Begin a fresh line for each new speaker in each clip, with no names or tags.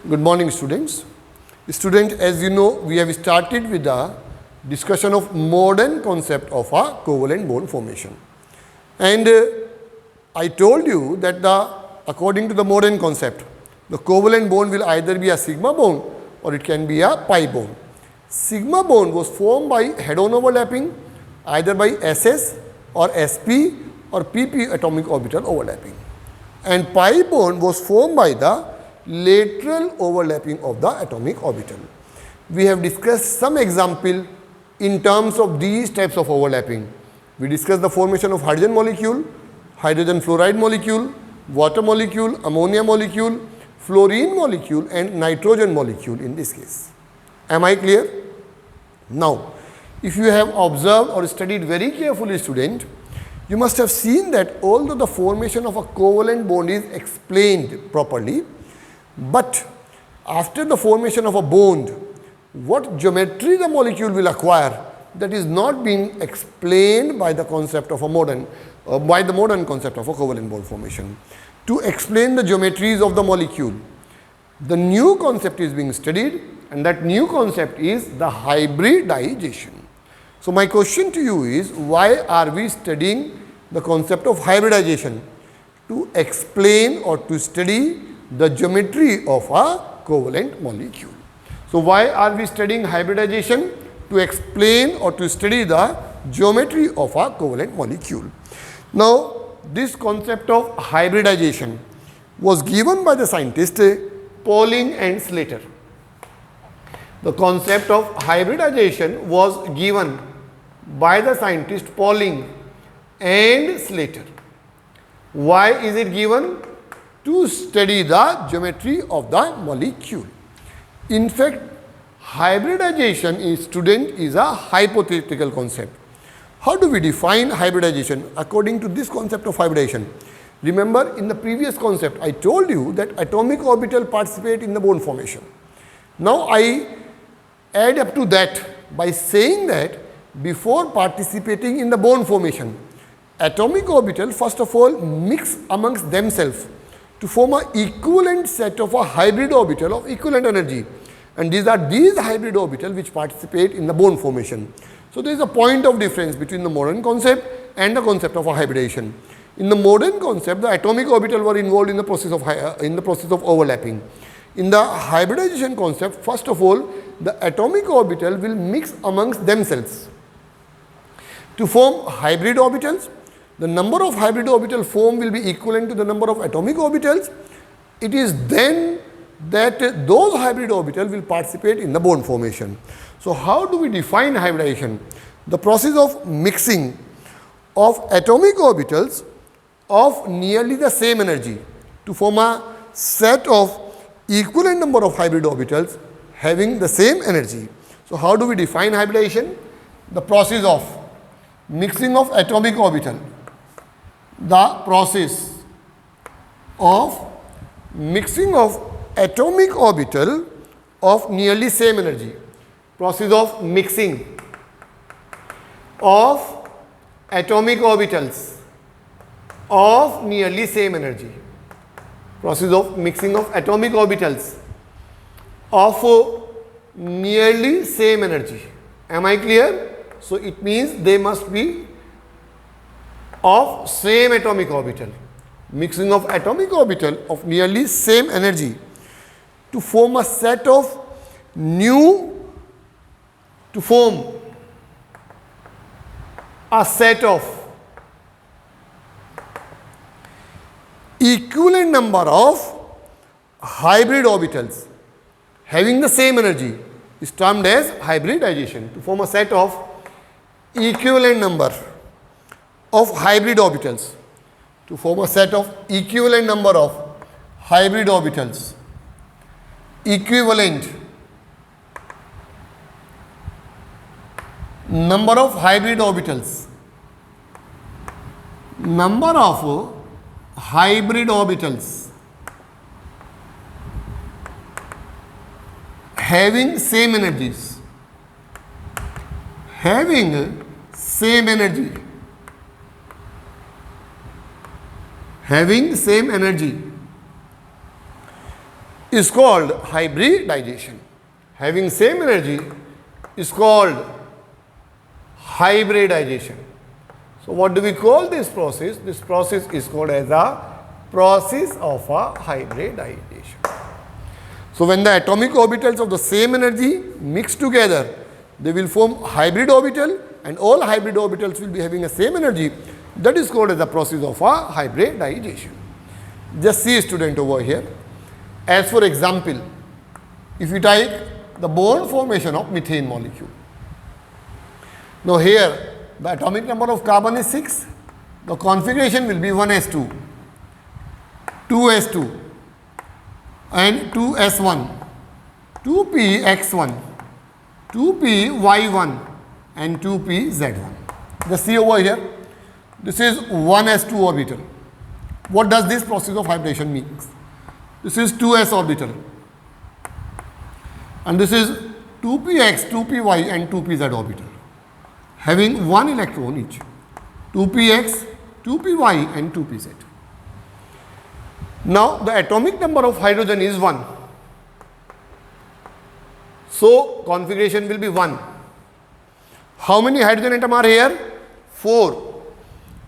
Good morning, students. Students, as you know, we have started with the discussion of modern concept of a covalent bond formation. And I told you that according to the modern concept, the covalent bond will either be a sigma bond or it can be a pi bond. Sigma bond was formed by head-on overlapping, either by SS or SP or PP atomic orbital overlapping. And pi bond was formed by the lateral overlapping of the atomic orbital. We have discussed some example in terms of these types of overlapping. We discussed the formation of hydrogen molecule, hydrogen fluoride molecule, water molecule, ammonia molecule, fluorine molecule and nitrogen molecule in this case. Am I clear? Now, if you have observed or studied very carefully, student, you must have seen that although the formation of a covalent bond is explained properly, but after the formation of a bond, what geometry the molecule will acquire, that is not being explained by the concept of a modern concept of a covalent bond formation. To explain the geometries of the molecule, the new concept is being studied, and that new concept is the hybridization. So my question to you is, why are we studying the concept of hybridization? To explain or to study the geometry of a covalent molecule. So why are we studying hybridization? To explain or to study the geometry of a covalent molecule. Now, this concept of hybridization was given by the scientists Pauling and Slater. The concept of hybridization was given by the scientist Pauling and Slater. Why is it given? To study the geometry of the molecule. In fact, hybridization is a hypothetical concept. How do we define hybridization according to this concept of hybridization? Remember, in the previous concept, I told you that atomic orbital participate in the bond formation. Now, I add up to that by saying that before participating in the bond formation, atomic orbital first of all mix amongst themselves to form an equivalent set of a hybrid orbital of equivalent energy, and these are these hybrid orbitals which participate in the bond formation. So there is a point of difference between the modern concept and the concept of a hybridization. In the modern concept, the atomic orbital were involved in the process of overlapping. In the hybridization concept, first of all, the atomic orbital will mix amongst themselves to form hybrid orbitals. The number of hybrid orbital formed will be equivalent to the number of atomic orbitals. It is then that those hybrid orbitals will participate in the bond formation. So how do we define hybridization? The process of mixing of atomic orbitals of nearly the same energy to form a set of equivalent number of hybrid orbitals having the same energy. So how do we define hybridization? The process of mixing of atomic orbital. The process of mixing of atomic orbital of nearly same energy. Process of mixing of atomic orbitals of nearly same energy. Process of mixing of atomic orbitals of nearly same energy. Am I clear? So it means they must be of same atomic orbital. Mixing of atomic orbital of nearly same energy to form a set of equivalent number of hybrid orbitals having the same energy is termed as hybridization. To form a set of equivalent number of hybrid orbitals. To form a set of equivalent number of hybrid orbitals. Equivalent number of hybrid orbitals. Number of hybrid orbitals having same energies. Having same energy. Having same energy is called hybridization. Having same energy is called hybridization. So what do we call this process? This process is called as a process of a hybridization. So when the atomic orbitals of the same energy mix together, they will form hybrid orbital, and all hybrid orbitals will be having the same energy. That is called as the process of a hybridization. Just see, student, over here. As for example, if you take the bond formation of methane molecule. Now here the atomic number of carbon is 6. The configuration will be 1s2, 2s2 and 2s1, 2px1, 2py1 and 2pz1. Just see over here. This is 1s2 orbital. What does this process of hybridization mean? This is 2s orbital. And this is 2px, 2py and 2pz orbital, having one electron each. 2px, 2py and 2pz. Now the atomic number of hydrogen is 1. So configuration will be 1. How many hydrogen atoms are here? 4.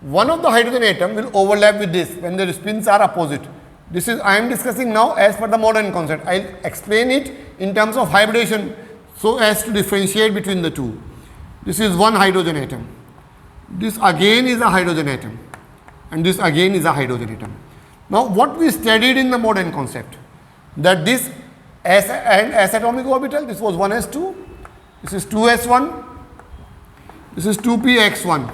One of the hydrogen atom will overlap with this when their spins are opposite. This is, I am discussing now as per the modern concept. I will explain it in terms of hybridization so as to differentiate between the two. This is one hydrogen atom. This again is a hydrogen atom. And this again is a hydrogen atom. Now what we studied in the modern concept, that this S and S atomic orbital, this was 1s2, this is 2s1, this is 2px1,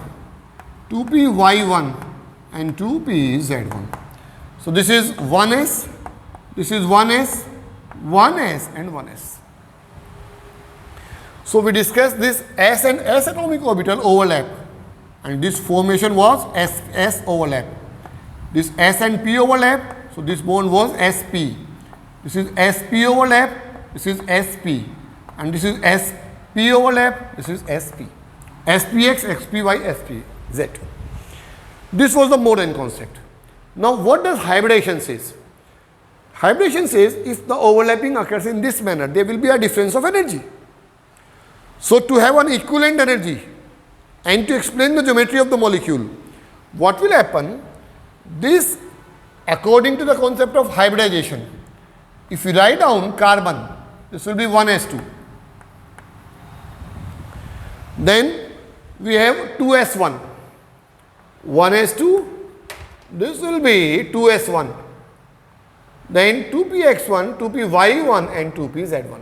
2py1 and 2pz1. So this is 1s, this is 1s, 1s and 1s. So we discussed this S and S atomic orbital overlap, and this formation was S overlap. This S and P overlap, so this bond was SP. This is SP overlap, this is SP, and this is SP overlap, this is SP. SPX, SPY, SPZ. This was the modern concept. Now what does hybridization says? Hybridization says if the overlapping occurs in this manner, there will be a difference of energy. So to have an equivalent energy and to explain the geometry of the molecule, what will happen? This, according to the concept of hybridization, if you write down carbon, this will be 1s2. Then we have 2s1, 1s2, this will be 2s1. Then 2px1, 2py1 and 2pz1.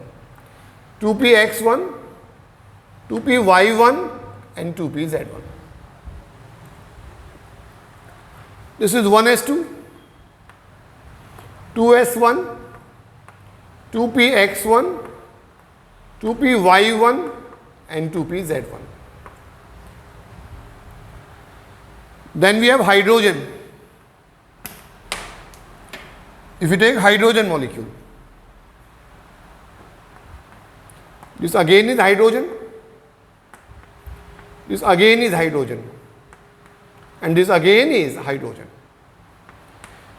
2px1, 2py1 and 2pz1. This is 1s2, 2s1, 2px1, 2py1 and 2pz1. Then we have hydrogen. If you take hydrogen molecule, this again is hydrogen, this again is hydrogen, and this again is hydrogen.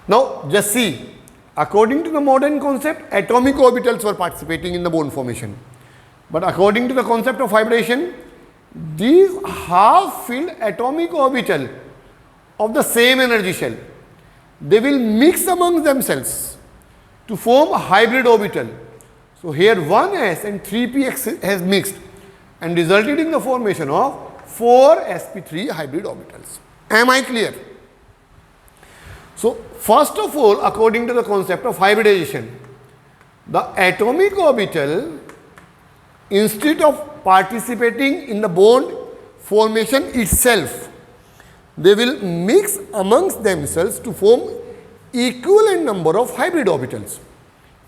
Now just see, according to the modern concept, atomic orbitals were participating in the bond formation. But according to the concept of hybridization, these half-filled atomic orbital of the same energy shell, they will mix among themselves to form a hybrid orbital. So here 1s and 3px has mixed and resulted in the formation of 4 sp3 hybrid orbitals. Am I clear? So first of all, according to the concept of hybridization, the atomic orbital, instead of participating in the bond formation itself, they will mix amongst themselves to form equivalent number of hybrid orbitals.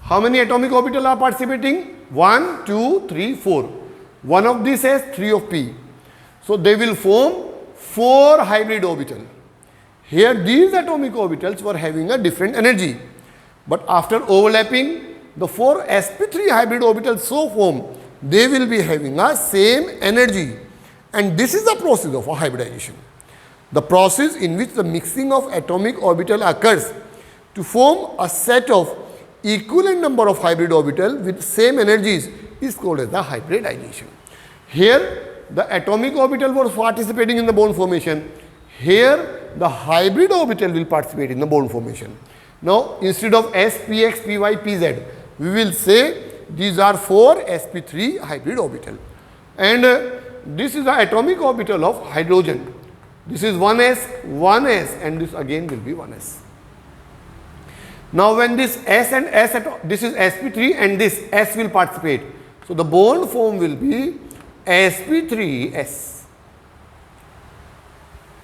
How many atomic orbitals are participating? 1, 2, 3, 4. One of these has 3 of p. So they will form 4 hybrid orbitals. Here these atomic orbitals were having a different energy. But after overlapping, the 4 sp3 hybrid orbitals so form, they will be having a same energy. And this is the process of a hybridization. The process in which the mixing of atomic orbital occurs to form a set of equivalent number of hybrid orbital with same energies is called as the hybridization. Here the atomic orbital was participating in the bond formation. Here the hybrid orbital will participate in the bond formation. Now instead of s, px, py, pz, we will say these are 4 sp3 hybrid orbital. And this is the atomic orbital of hydrogen. This is 1s, and this again will be 1s. Now when this s and s, this is sp3 and this s will participate. So the bond form will be sp3s.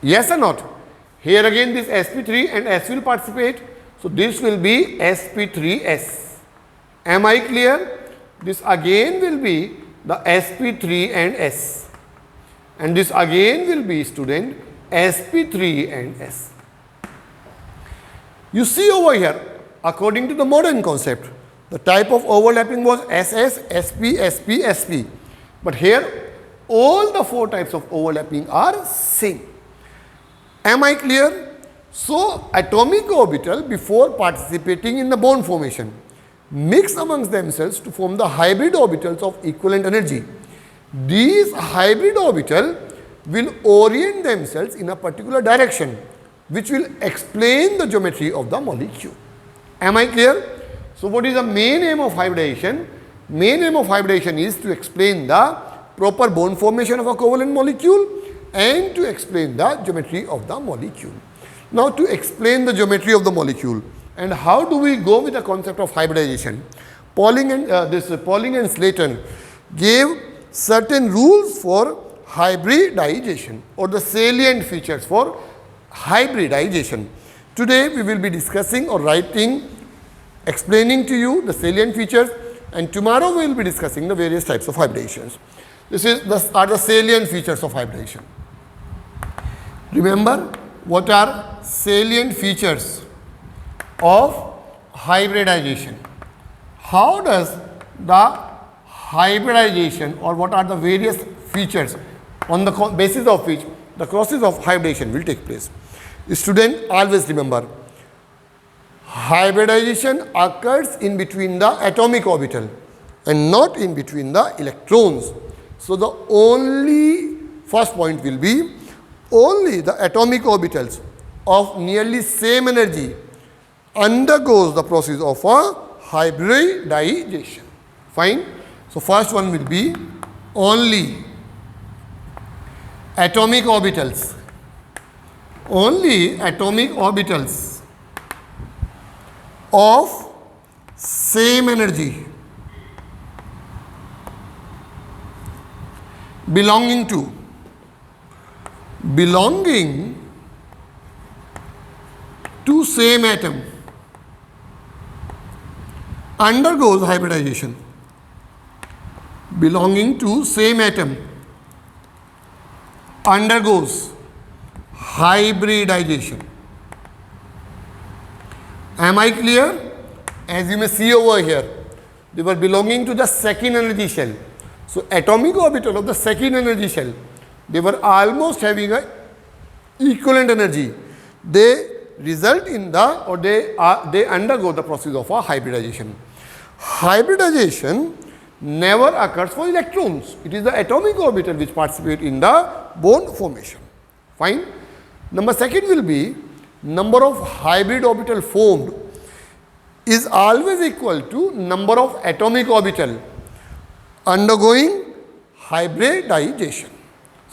Yes or not? Here again this sp3 and s will participate. So this will be sp3s. Am I clear? This again will be the sp3 and s. And this again will be, student, sp3 and s. You see over here, according to the modern concept, the type of overlapping was SS, SP, SP, SP. But here, all the 4 types of overlapping are same. Am I clear? So, atomic orbital, before participating in the bond formation, mix amongst themselves to form the hybrid orbitals of equivalent energy. These hybrid orbital will orient themselves in a particular direction, which will explain the geometry of the molecule. Am I clear? So what is the main aim of hybridization? Main aim of hybridization is to explain the proper bond formation of a covalent molecule and to explain the geometry of the molecule. Now to explain the geometry of the molecule and how do we go with the concept of hybridization, Pauling and Slaton gave certain rules for hybridization or the salient features for hybridization. Today we will be discussing or explaining to you the salient features, and tomorrow we will be discussing the various types of hybridizations. These are the salient features of hybridization. Remember, what are salient features of hybridization? How does the hybridization, or what are the various features on the basis of which the process of hybridization will take place? Student, always remember, hybridization occurs in between the atomic orbital and not in between the electrons. So the only first point will be only the atomic orbitals of nearly same energy undergoes the process of a hybridization. Fine. So first one will be only atomic orbitals. Only atomic orbitals of same energy belonging to same atom undergoes hybridization. Belonging to same atom undergoes hybridization. Am I clear? As you may see over here, they were belonging to the second energy shell. So atomic orbital of the second energy shell, they were almost having a equivalent energy. They result in the, or they undergo the process of a hybridization. Hybridization never occurs for electrons. It is the atomic orbital which participate in the bond formation. Fine. Number second will be number of hybrid orbital formed is always equal to number of atomic orbital undergoing hybridization.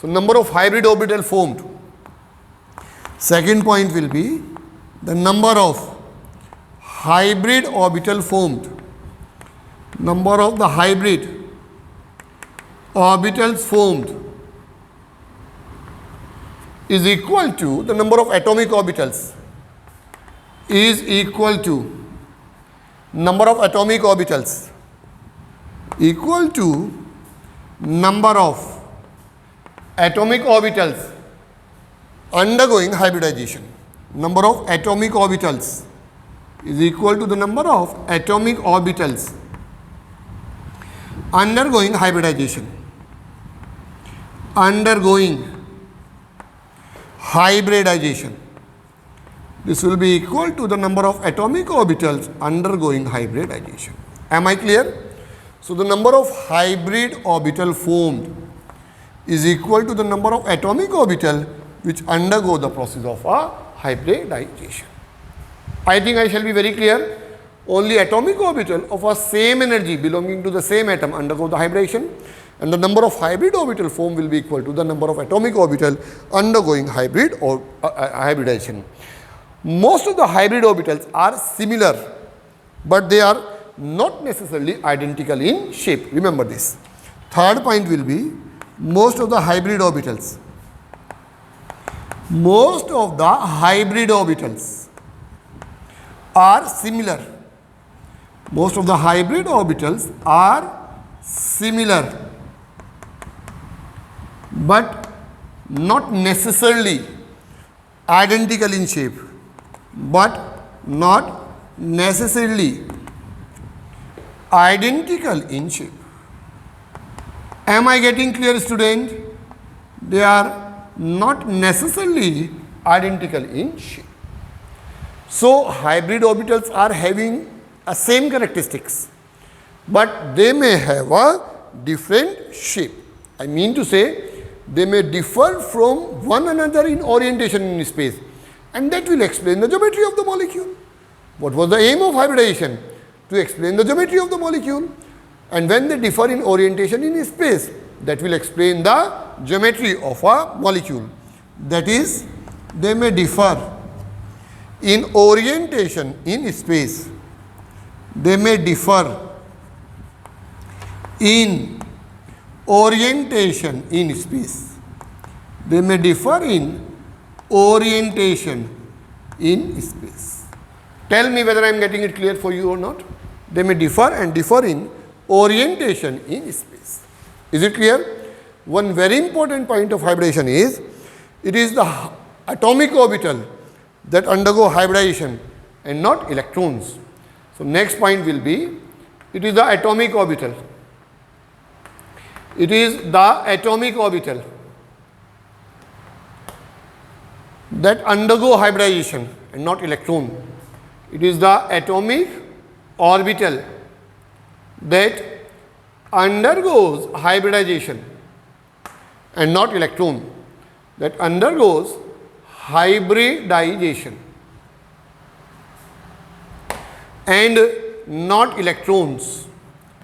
So number of hybrid orbital formed. Second point will be the number of hybrid orbital formed. Number of the hybrid orbitals formed is equal to the number of atomic orbitals is equal to number of atomic orbitals equal to number of atomic orbitals undergoing hybridization. Number of atomic orbitals is equal to the number of atomic orbitals undergoing hybridization. Undergoing hybridization. This will be equal to the number of atomic orbitals undergoing hybridization. Am I clear? So the number of hybrid orbital formed is equal to the number of atomic orbital which undergo the process of a hybridization. I think I shall be very clear. Only atomic orbital of a same energy belonging to the same atom undergo the hybridization, and the number of hybrid orbital formed will be equal to the number of atomic orbital undergoing hybridization. Most of the hybrid orbitals are similar, but they are not necessarily identical in shape. Remember this. Third point will be most of the hybrid orbitals. Most of the hybrid orbitals are similar. Most of the hybrid orbitals are similar, but not necessarily identical in shape. But not necessarily identical in shape. Am I getting clear, student? They are not necessarily identical in shape. So hybrid orbitals are having a same characteristics, but they may have a different shape. I mean to say, they may differ from one another in orientation in space, and that will explain the geometry of the molecule. What was the aim of hybridization? To explain the geometry of the molecule. And when they differ in orientation in space, that will explain the geometry of a molecule. That is, they may differ in orientation in space. They may differ in orientation in space. They may differ in orientation in space. Tell me whether I am getting it clear for you or not. They may differ and differ in orientation in space. Is it clear? One very important point of hybridization is, it is the atomic orbital that undergo hybridization and not electrons. So next point will be, it is the atomic orbital. It is the atomic orbital that undergo hybridization and not electron. It is the atomic orbital that undergoes hybridization and not electron, that undergoes hybridization and not electrons.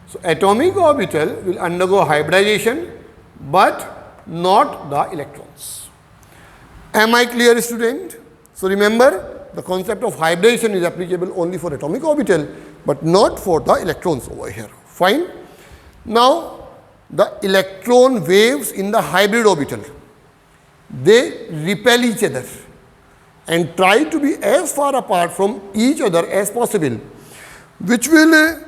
So atomic orbital will undergo hybridization but not the electrons. Am I clear, student? So remember, the concept of hybridization is applicable only for atomic orbital but not for the electrons over here. Fine. Now the electron waves in the hybrid orbital, they repel each other and try to be as far apart from each other as possible, which will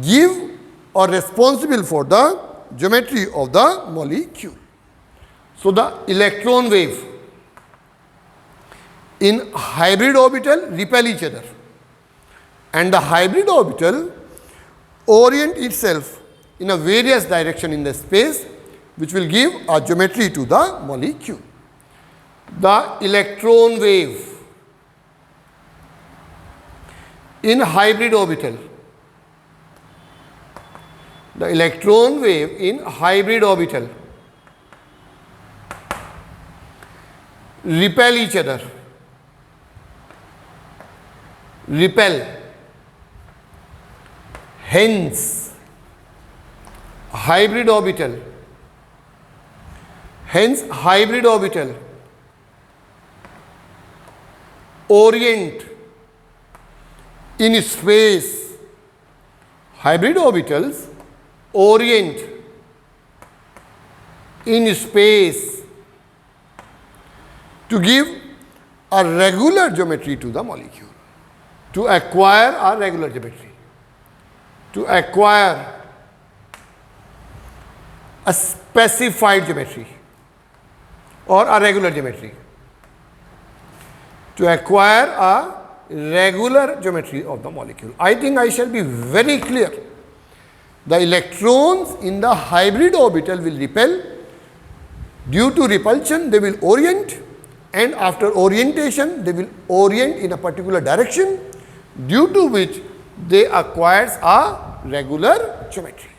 give or responsible for the geometry of the molecule. So the electron wave in hybrid orbital repel each other, and the hybrid orbital orient itself in a various direction in the space, which will give a geometry to the molecule. The electron wave in hybrid orbital, the electron wave in hybrid orbital repel each other, repel. Hence, hybrid orbital, orient in space. Hybrid orbitals orient in space to give a regular geometry to the molecule, to acquire a regular geometry, to acquire a specified geometry or a regular geometry, to acquire a regular geometry of the molecule. I think I shall be very clear. The electrons in the hybrid orbital will repel. Due to repulsion, they will orient, and after orientation they will orient in a particular direction, due to which they acquires a regular geometry.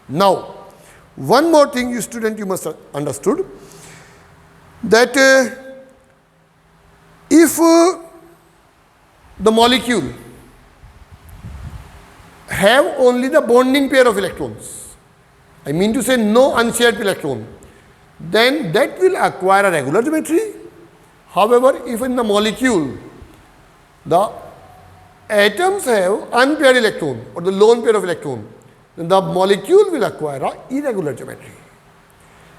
Now, one more thing you student you must have understood, that if the molecule have only the bonding pair of electrons, I mean to say no unshared electron, then that will acquire a regular geometry. However, if in the molecule the atoms have unpaired electron or the lone pair of electron, then the molecule will acquire a irregular geometry.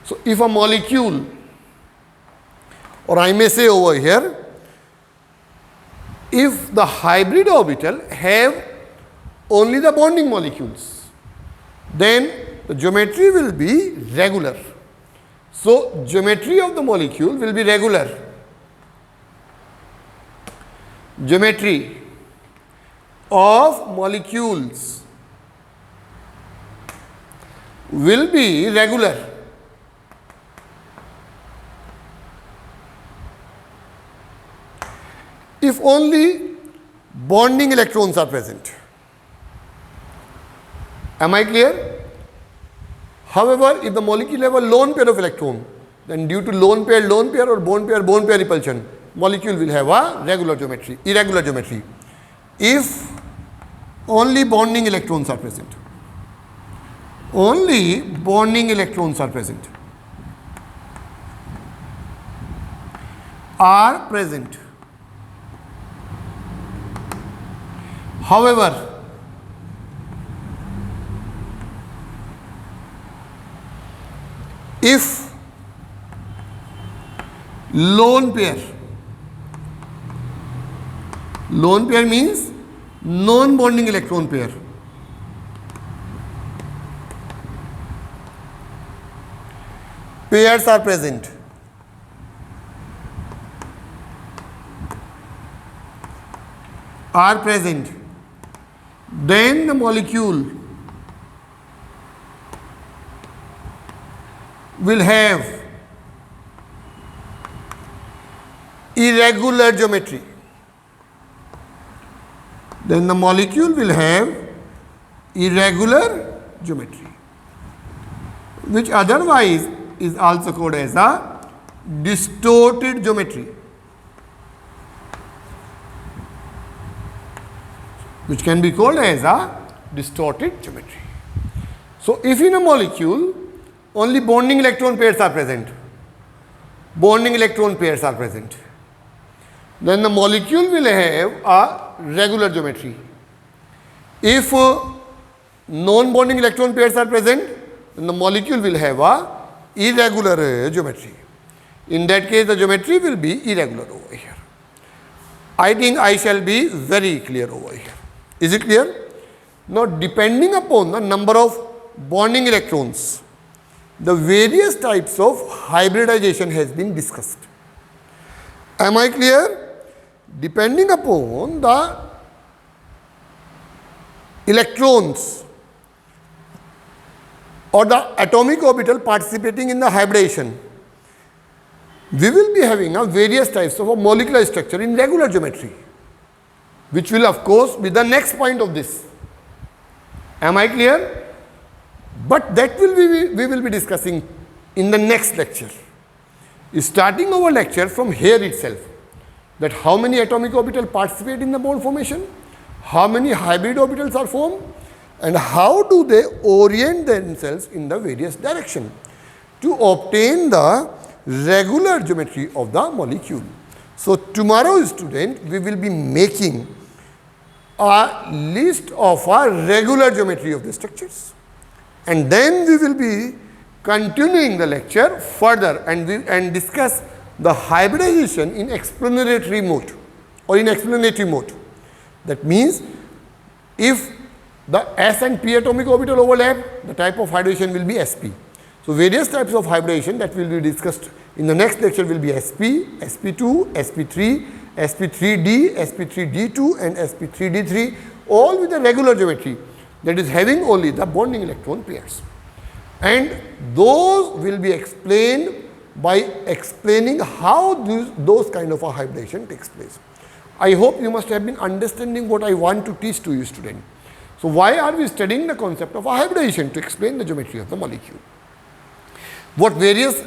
So, if a molecule, or I may say over here, if the hybrid orbital have only the bonding molecules, then the geometry will be regular. So, geometry of the molecule will be regular. Geometry of molecules will be regular. If only bonding electrons are present. Am I clear? However, if the molecule have a lone pair of electron, then due to lone pair or bone pair repulsion, molecule will have a regular geometry, irregular geometry. If only bonding electrons are present, only bonding electrons are present, However, if lone pair means non-bonding electron pair, pairs are present, then the molecule will have irregular geometry. Then the molecule will have irregular geometry, which otherwise is also called as a distorted geometry, which can be called as a distorted geometry. So, if in a molecule only bonding electron pairs are present, then the molecule will have a regular geometry. If non-bonding electron pairs are present, then the molecule will have a irregular geometry. In that case, the geometry will be irregular over here. I think I shall be very clear over here. Is it clear? Now, depending upon the number of bonding electrons, the various types of hybridization has been discussed. Am I clear? Depending upon the electrons or the atomic orbital participating in the hybridization, we will be having a various types of a molecular structure in regular geometry, which will of course be the next point of this. Am I clear? But that we will be discussing in the next lecture. Starting our lecture from here itself, that how many atomic orbitals participate in the bond formation, how many hybrid orbitals are formed, and how do they orient themselves in the various directions to obtain the regular geometry of the molecule. So, tomorrow student, we will be making a list of our regular geometry of the structures, and then we will be continuing the lecture further and discuss the hybridization in explanatory mode or in explanatory mode. That means, if the s and p atomic orbital overlap, the type of hybridization will be sp. So, various types of hybridization that will be discussed in the next lecture will be sp, sp2, sp3, sp3d, sp3d2 and sp3d3, all with a regular geometry, that is having only the bonding electron pairs. And those will be explained by explaining how those kind of a hybridization takes place. I hope you must have been understanding what I want to teach to you, student. So why are we studying the concept of a hybridization? To explain the geometry of the molecule. What various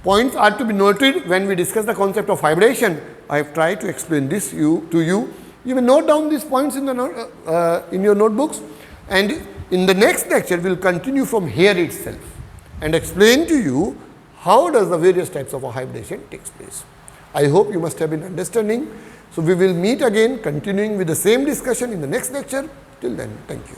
points are to be noted when we discuss the concept of hybridization? I have tried to explain this to you. You may note down these points in your notebooks, and in the next lecture we will continue from here itself and explain to you how does the various types of a hybridization takes place. I hope you must have been understanding. So we will meet again continuing with the same discussion in the next lecture. Till then, thank you.